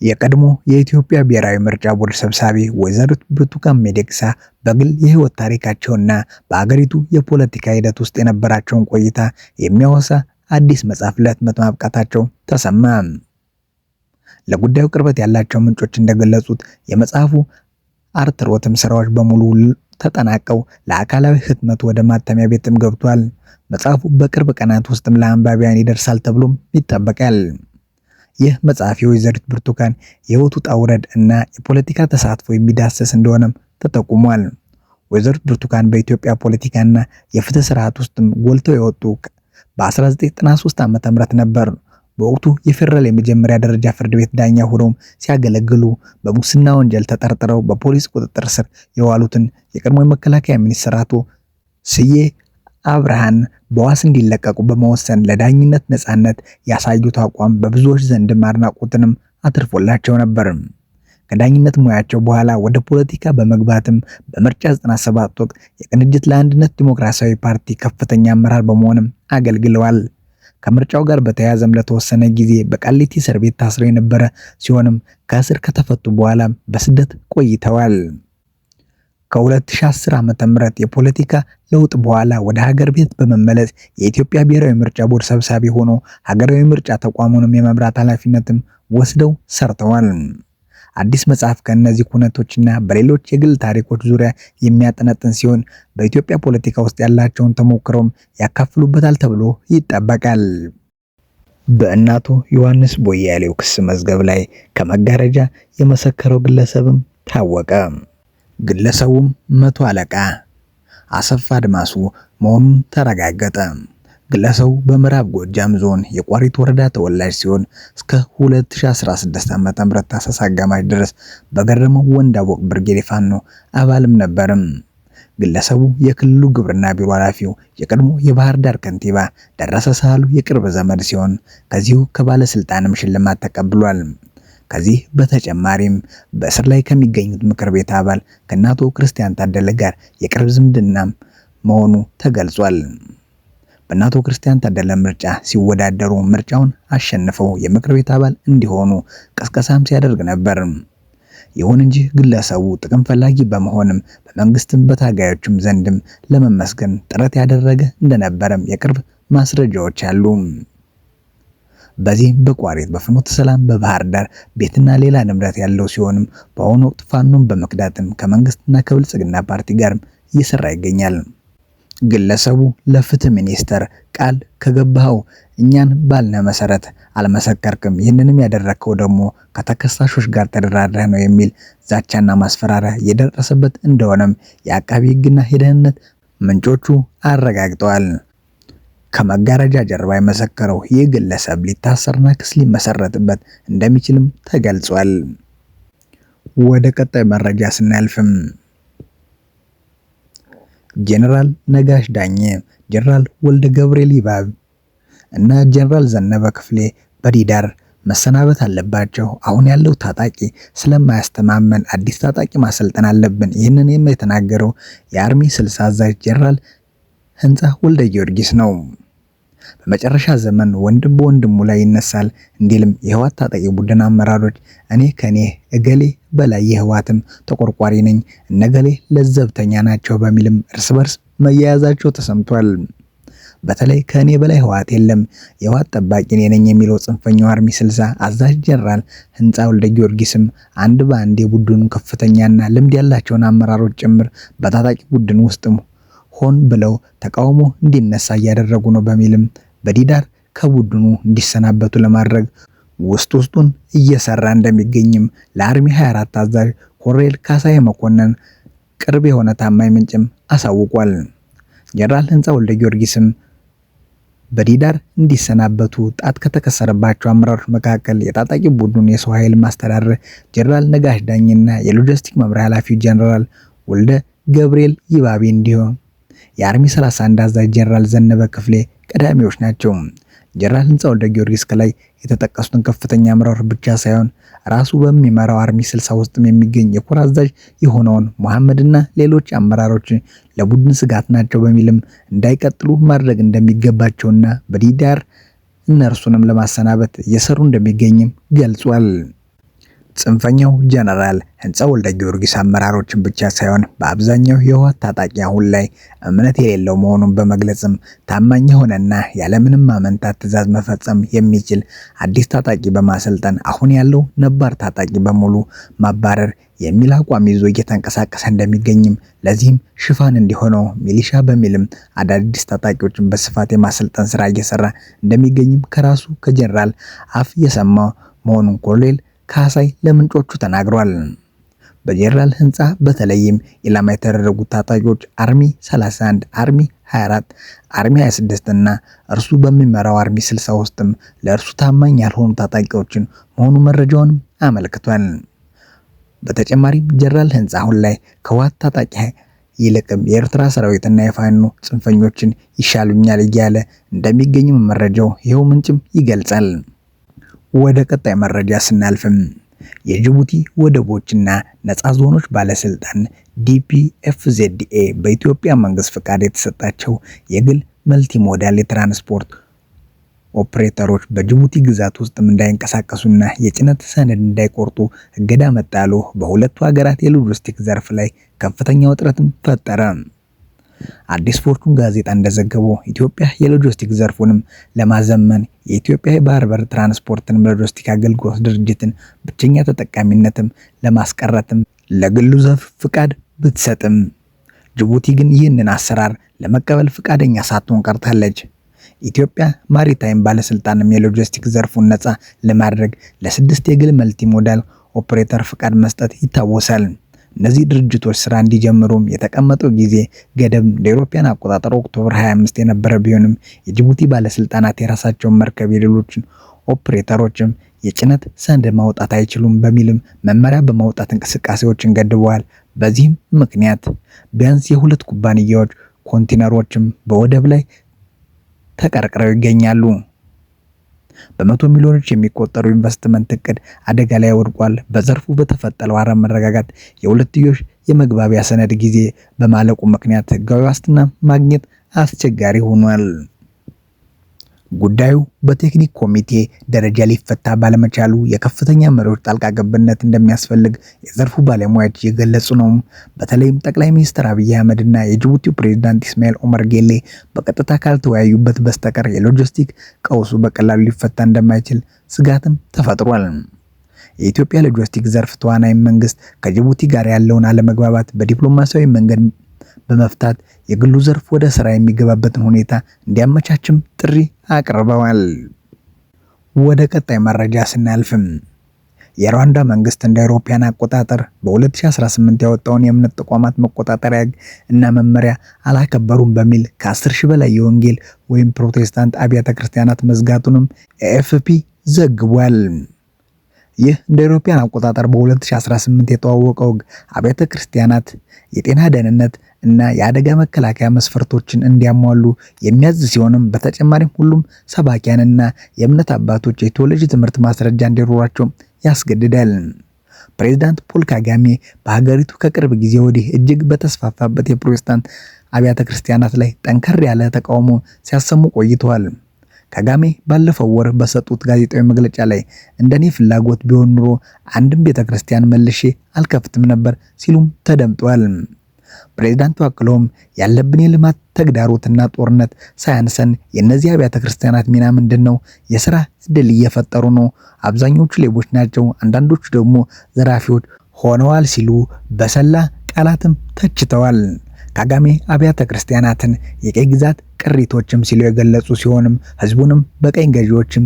የቀድሞ የኢትዮጵያ ብሔራዊ ምርጫ ቦርድ ሰብሳቢ ወይዘሪት ብርቱካን ሚደቅሳ በግል የህይወት ታሪካቸውና በአገሪቱ የፖለቲካ ሂደት ውስጥ የነበራቸውን ቆይታ የሚያወሳ አዲስ መጽሐፍ ለህትመት ማብቃታቸው ተሰማ። ለጉዳዩ ቅርበት ያላቸው ምንጮች እንደገለጹት የመጽሐፉ አርትዖትም ስራዎች በሙሉ ተጠናቀው ለአካላዊ ህትመት ወደ ማተሚያ ቤትም ገብቷል። መጽሐፉ በቅርብ ቀናት ውስጥም ለአንባቢያን ይደርሳል ተብሎም ይጠበቃል። ይህ መጽሐፍ የወይዘሪት ብርቱካን የህይወት ውጣ ውረድ እና የፖለቲካ ተሳትፎ የሚዳስስ እንደሆነም ተጠቁሟል። ወይዘሪት ብርቱካን በኢትዮጵያ ፖለቲካና የፍትህ ስርዓት ውስጥም ጎልተው የወጡ በ1993 ዓ.ም ነበር። በወቅቱ የፌደራል የመጀመሪያ ደረጃ ፍርድ ቤት ዳኛ ሆነው ሲያገለግሉ በሙስና ወንጀል ተጠርጥረው በፖሊስ ቁጥጥር ስር የዋሉትን የቀድሞ የመከላከያ ሚኒስትር አቶ ስዬ አብርሃን በዋስ እንዲለቀቁ በመወሰን ለዳኝነት ነጻነት ያሳዩት አቋም በብዙዎች ዘንድ አድናቆትንም አትርፎላቸው ነበር። ከዳኝነት ሙያቸው በኋላ ወደ ፖለቲካ በመግባትም በምርጫ 97 ወቅት የቅንጅት ለአንድነት ዲሞክራሲያዊ ፓርቲ ከፍተኛ አመራር በመሆንም አገልግለዋል። ከምርጫው ጋር በተያያዘም ለተወሰነ ጊዜ በቃሊቲ እስር ቤት ታስረው የነበረ ሲሆንም ከእስር ከተፈቱ በኋላ በስደት ቆይተዋል። ከ2010 ዓ.ም የፖለቲካ ለውጥ በኋላ ወደ ሀገር ቤት በመመለስ የኢትዮጵያ ብሔራዊ ምርጫ ቦርድ ሰብሳቢ ሆኖ ሀገራዊ ምርጫ ተቋሙንም የመምራት ኃላፊነትም ወስደው ሰርተዋል። አዲስ መጽሐፍ ከእነዚህ ኩነቶችና በሌሎች የግል ታሪኮች ዙሪያ የሚያጠነጥን ሲሆን በኢትዮጵያ ፖለቲካ ውስጥ ያላቸውን ተሞክሮም ያካፍሉበታል ተብሎ ይጠበቃል። በእናቱ ዮሐንስ ቦያሌው ክስ መዝገብ ላይ ከመጋረጃ የመሰከረው ግለሰብም ታወቀ። ግለሰቡም 100 አለቃ አሰፋ አድማሱ መሆኑን ተረጋገጠ። ግለሰቡ በምዕራብ ጎጃም ዞን የቋሪት ወረዳ ተወላጅ ሲሆን እስከ 2016 ዓ.ም ታህሳስ አጋማሽ ድረስ በገረመው ወንዳወቅ ብርጌድ ፋኖ አባልም ነበርም። ግለሰቡ የክልሉ ግብርና ቢሮ ኃላፊው የቀድሞ የባህር ዳር ከንቲባ ደረሰ ሳህሉ የቅርብ ዘመድ ሲሆን ከዚሁ ከባለስልጣንም ሽልማት ተቀብሏል። ከዚህ በተጨማሪም በእስር ላይ ከሚገኙት ምክር ቤት አባል ከአቶ ክርስቲያን ታደለ ጋር የቅርብ ዝምድና መሆኑ ተገልጿል። በአቶ ክርስቲያን ታደለ ምርጫ ሲወዳደሩ ምርጫውን አሸንፈው የምክር ቤት አባል እንዲሆኑ ቀስቀሳም ሲያደርግ ነበር። ይሁን እንጂ ግለሰቡ ጥቅም ፈላጊ በመሆንም በመንግስትም በታጋዮችም ዘንድም ለመመስገን ጥረት ያደረገ እንደነበረም የቅርብ ማስረጃዎች አሉ። በዚህ በቋሪት በፍኖተ ሰላም በባህር ዳር ቤትና ሌላ ንብረት ያለው ሲሆንም በአሁኑ ወቅት ፋኖን በመክዳትም ከመንግስትና ከብልጽግና ፓርቲ ጋርም እየሰራ ይገኛል። ግለሰቡ ለፍትህ ሚኒስተር ቃል ከገባኸው እኛን ባልነ መሰረት አልመሰከርክም፣ ይህንንም ያደረከው ደግሞ ከተከሳሾች ጋር ተደራድረህ ነው የሚል ዛቻና ማስፈራሪያ የደረሰበት እንደሆነም የአቃቢ ህግና የደህንነት ምንጮቹ አረጋግጠዋል። ከመጋረጃ ጀርባ የመሰከረው ይህ ግለሰብ ሊታሰርና ክስ ሊመሰረትበት እንደሚችልም ተገልጿል። ወደ ቀጣይ መረጃ ስናልፍም ጀነራል ነጋሽ ዳኘ፣ ጀነራል ወልደ ገብርኤል ይባብ እና ጀነራል ዘነበ ክፍሌ በዲዳር መሰናበት አለባቸው። አሁን ያለው ታጣቂ ስለማያስተማመን አዲስ ታጣቂ ማሰልጠን አለብን። ይህንን የተናገረው የአርሚ 60 አዛዥ ጀነራል ህንጻ ወልደ ጊዮርጊስ ነው። በመጨረሻ ዘመን ወንድም በወንድሙ ላይ ይነሳል እንዲልም የህወሓት ታጣቂ ቡድን አመራሮች እኔ ከኔ እገሌ በላይ የህወሓትም ተቆርቋሪ ነኝ፣ እነገሌ ለዘብተኛ ናቸው በሚልም እርስ በርስ መያያዛቸው ተሰምቷል። በተለይ ከኔ በላይ ህወሓት የለም፣ የህወሓት ጠባቂ እኔ ነኝ የሚለው ጽንፈኛው አርሚ 60 አዛዥ ጀነራል ህንጻ ወልደ ጊዮርጊስም አንድ በአንድ የቡድኑ ከፍተኛና ልምድ ያላቸውን አመራሮች ጭምር በታጣቂ ቡድን ውስጥም ሆን ብለው ተቃውሞ እንዲነሳ እያደረጉ ነው በሚልም በዲዳር ከቡድኑ እንዲሰናበቱ ለማድረግ ውስጡን እየሰራ እንደሚገኝም ለአርሚ 24 አዛዥ ኮሎኔል ካሳዬ መኮንን ቅርብ የሆነ ታማኝ ምንጭም አሳውቋል። ጀነራል ህንጻ ወልደ ጊዮርጊስም በዲዳር እንዲሰናበቱ ጣት ከተከሰረባቸው አመራሮች መካከል የታጣቂ ቡድኑን የሰው ኃይል ማስተዳደር ጀነራል ነጋሽ ዳኝና የሎጂስቲክ መምሪያ ኃላፊው ጀነራል ወልደ ገብርኤል ይባቤ እንዲሁም የአርሚ 31 አዛዥ ጀነራል ዘነበ ክፍሌ ቀዳሚዎች ናቸው። ጀነራል ህንጻ ወልደ ጊዮርጊስ ከላይ የተጠቀሱትን ከፍተኛ አመራሮች ብቻ ሳይሆን ራሱ በሚመራው አርሚ 60 ውስጥም የሚገኝ የኮር አዛዥ የሆነውን መሐመድና ሌሎች አመራሮች ለቡድን ስጋት ናቸው በሚልም እንዳይቀጥሉ ማድረግ እንደሚገባቸውና በዲዳር እነርሱንም ለማሰናበት እየሰሩ እንደሚገኝም ገልጿል። ጽንፈኛው ጀነራል ህንፃ ወልደ ጊዮርጊስ አመራሮችን ብቻ ሳይሆን በአብዛኛው የህወሓት ታጣቂ አሁን ላይ እምነት የሌለው መሆኑን በመግለጽም ታማኝ የሆነና ያለምንም ማመንታት ትዕዛዝ መፈጸም የሚችል አዲስ ታጣቂ በማሰልጠን አሁን ያለው ነባር ታጣቂ በሙሉ ማባረር የሚል አቋም ይዞ እየተንቀሳቀሰ እንደሚገኝም ለዚህም ሽፋን እንዲሆነው ሚሊሻ በሚልም አዳዲስ ታጣቂዎችን በስፋት የማሰልጠን ስራ እየሰራ እንደሚገኝም ከራሱ ከጀነራል አፍ የሰማ መሆኑን ኮሎኔል ካሳይ ለምንጮቹ ተናግሯል። በጀነራል ህንፃ በተለይም ኢላማ የተደረጉት ታጣቂዎች አርሚ 31፣ አርሚ 24፣ አርሚ 26 እና እርሱ በሚመራው አርሚ 60 ውስጥም ለእርሱ ታማኝ ያልሆኑ ታጣቂዎችን መሆኑ መረጃውንም አመልክቷል። በተጨማሪም ጀነራል ህንፃ አሁን ላይ ከህወሓት ታጣቂ ይልቅም የኤርትራ ሰራዊትና የፋኖ ጽንፈኞችን ይሻሉኛል እያለ እንደሚገኝም መረጃው ይኸው ምንጭም ይገልጻል። ወደ ቀጣይ መረጃ ስናልፍም የጅቡቲ ወደቦችና ነፃ ዞኖች ባለስልጣን ዲፒኤፍዜድኤ በኢትዮጵያ መንግስት ፍቃድ የተሰጣቸው የግል መልቲሞዳል የትራንስፖርት ኦፕሬተሮች በጅቡቲ ግዛት ውስጥም እንዳይንቀሳቀሱና የጭነት ሰነድ እንዳይቆርጡ እገዳ መጣሉ በሁለቱ ሀገራት የሎጂስቲክ ዘርፍ ላይ ከፍተኛ ውጥረትም ፈጠረ። አዲስ ፎርቹን ጋዜጣ እንደዘገበው ኢትዮጵያ የሎጂስቲክ ዘርፉንም ለማዘመን የኢትዮጵያ የባህር በር ትራንስፖርትን ሎጂስቲክ አገልግሎት ድርጅትን ብቸኛ ተጠቃሚነትም ለማስቀረትም ለግሉ ዘርፍ ፍቃድ ብትሰጥም ጅቡቲ ግን ይህንን አሰራር ለመቀበል ፍቃደኛ ሳትሆን ቀርታለች። ኢትዮጵያ ማሪታይም ባለስልጣንም የሎጂስቲክ ዘርፉን ነፃ ለማድረግ ለ6 የግል መልቲሞዳል ኦፕሬተር ፍቃድ መስጠት ይታወሳል። እነዚህ ድርጅቶች ስራ እንዲጀምሩም የተቀመጠው ጊዜ ገደብ እንደ አውሮፓውያን አቆጣጠር ኦክቶበር 25 የነበረ ቢሆንም የጅቡቲ ባለስልጣናት የራሳቸውን መርከብ የሌሎችን ኦፕሬተሮችም የጭነት ሰነድ ማውጣት አይችሉም በሚልም መመሪያ በማውጣት እንቅስቃሴዎችን ገድበዋል። በዚህም ምክንያት ቢያንስ የሁለት ኩባንያዎች ኮንቴነሮችም በወደብ ላይ ተቀርቅረው ይገኛሉ። በመቶ ሚሊዮኖች የሚቆጠሩ ኢንቨስትመንት እቅድ አደጋ ላይ ወድቋል። በዘርፉ በተፈጠረው አለመረጋጋት የሁለትዮሽ የመግባቢያ ሰነድ ጊዜ በማለቁ ምክንያት ህጋዊ ዋስትና ማግኘት አስቸጋሪ ሆኗል። ጉዳዩ በቴክኒክ ኮሚቴ ደረጃ ሊፈታ ባለመቻሉ የከፍተኛ መሪዎች ጣልቃ ገብነት እንደሚያስፈልግ የዘርፉ ባለሙያዎች እየገለጹ ነው። በተለይም ጠቅላይ ሚኒስትር አብይ አህመድ እና የጅቡቲው ፕሬዝዳንት ኢስማኤል ኦመር ጌሌ በቀጥታ ካልተወያዩበት በስተቀር የሎጂስቲክ ቀውሱ በቀላሉ ሊፈታ እንደማይችል ስጋትም ተፈጥሯል። የኢትዮጵያ ሎጂስቲክ ዘርፍ ተዋናይ መንግስት ከጅቡቲ ጋር ያለውን አለመግባባት በዲፕሎማሲያዊ መንገድ በመፍታት የግሉ ዘርፍ ወደ ስራ የሚገባበትን ሁኔታ እንዲያመቻችም ጥሪ አቅርበዋል። ወደ ቀጣይ መረጃ ስናልፍም የሩዋንዳ መንግስት እንደ አውሮፓውያን አቆጣጠር በ2018 ያወጣውን የእምነት ተቋማት መቆጣጠሪያ እና መመሪያ አላከበሩም በሚል ከ10,000 በላይ የወንጌል ወይም ፕሮቴስታንት አብያተ ክርስቲያናት መዝጋቱንም ኤኤፍፒ ዘግቧል። ይህ እንደ አውሮፓውያን አቆጣጠር በ2018 የተዋወቀው አብያተ ክርስቲያናት የጤና ደህንነት እና የአደጋ መከላከያ መስፈርቶችን እንዲያሟሉ የሚያዝ ሲሆንም በተጨማሪም ሁሉም ሰባኪያንና የእምነት አባቶች የቴዎሎጂ ትምህርት ማስረጃ እንዲኖራቸው ያስገድዳል። ፕሬዝዳንት ፖል ካጋሜ በሀገሪቱ ከቅርብ ጊዜ ወዲህ እጅግ በተስፋፋበት የፕሮቴስታንት አብያተ ክርስቲያናት ላይ ጠንከር ያለ ተቃውሞ ሲያሰሙ ቆይተዋል። ካጋሜ ባለፈው ወር በሰጡት ጋዜጣዊ መግለጫ ላይ እንደኔ ፍላጎት ቢሆን ኑሮ አንድም ቤተክርስቲያን መልሼ አልከፍትም ነበር ሲሉም ተደምጧል። ፕሬዝዳንቱ አክለውም ያለብን የልማት ተግዳሮትና ጦርነት ሳያንሰን የእነዚህ አብያተ ክርስቲያናት ሚና ምንድነው? የሥራ ዕድል እየፈጠሩ ነው። አብዛኞቹ ሌቦች ናቸው፣ አንዳንዶቹ ደግሞ ዘራፊዎች ሆነዋል ሲሉ በሰላ ቃላትም ተችተዋል። ካጋሜ አብያተ ክርስቲያናትን የቀይ ግዛት ቅሪቶችም ሲሉ የገለጹ ሲሆንም ህዝቡንም በቀኝ ገዢዎችም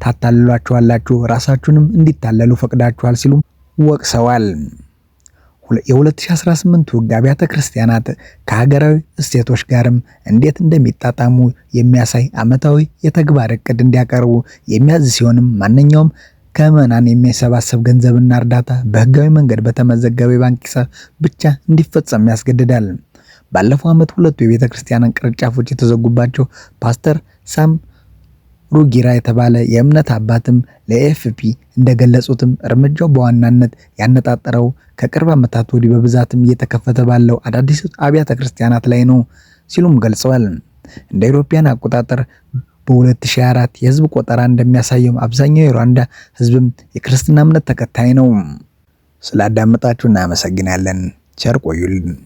ታታልሏቸዋላችሁ፣ ራሳችሁንም እንዲታለሉ ፈቅዳችኋል ሲሉ ወቅሰዋል። የ2018 ህግ አብያተ ክርስቲያናት ከሀገራዊ እሴቶች ጋርም እንዴት እንደሚጣጣሙ የሚያሳይ ዓመታዊ የተግባር እቅድ እንዲያቀርቡ የሚያዝ ሲሆንም ማንኛውም ከምዕመናን የሚሰባሰብ ገንዘብና እርዳታ በህጋዊ መንገድ በተመዘገበ የባንክ ሂሳብ ብቻ እንዲፈጸም ያስገድዳል። ባለፈው ዓመት ሁለቱ የቤተ ክርስቲያንን ቅርንጫፎች የተዘጉባቸው ፓስተር ሳም ሩጊራ የተባለ የእምነት አባትም ለኤኤፍፒ እንደገለጹትም እርምጃው በዋናነት ያነጣጠረው ከቅርብ ዓመታት ወዲህ በብዛትም እየተከፈተ ባለው አዳዲስ አብያተ ክርስቲያናት ላይ ነው ሲሉም ገልጸዋል። እንደ አውሮፓውያን አቆጣጠር በ2004 የህዝብ ቆጠራ እንደሚያሳየው አብዛኛው የሩዋንዳ ህዝብም የክርስትና እምነት ተከታይ ነው። ስላዳመጣችሁ እናመሰግናለን። ቸር ቆዩልን።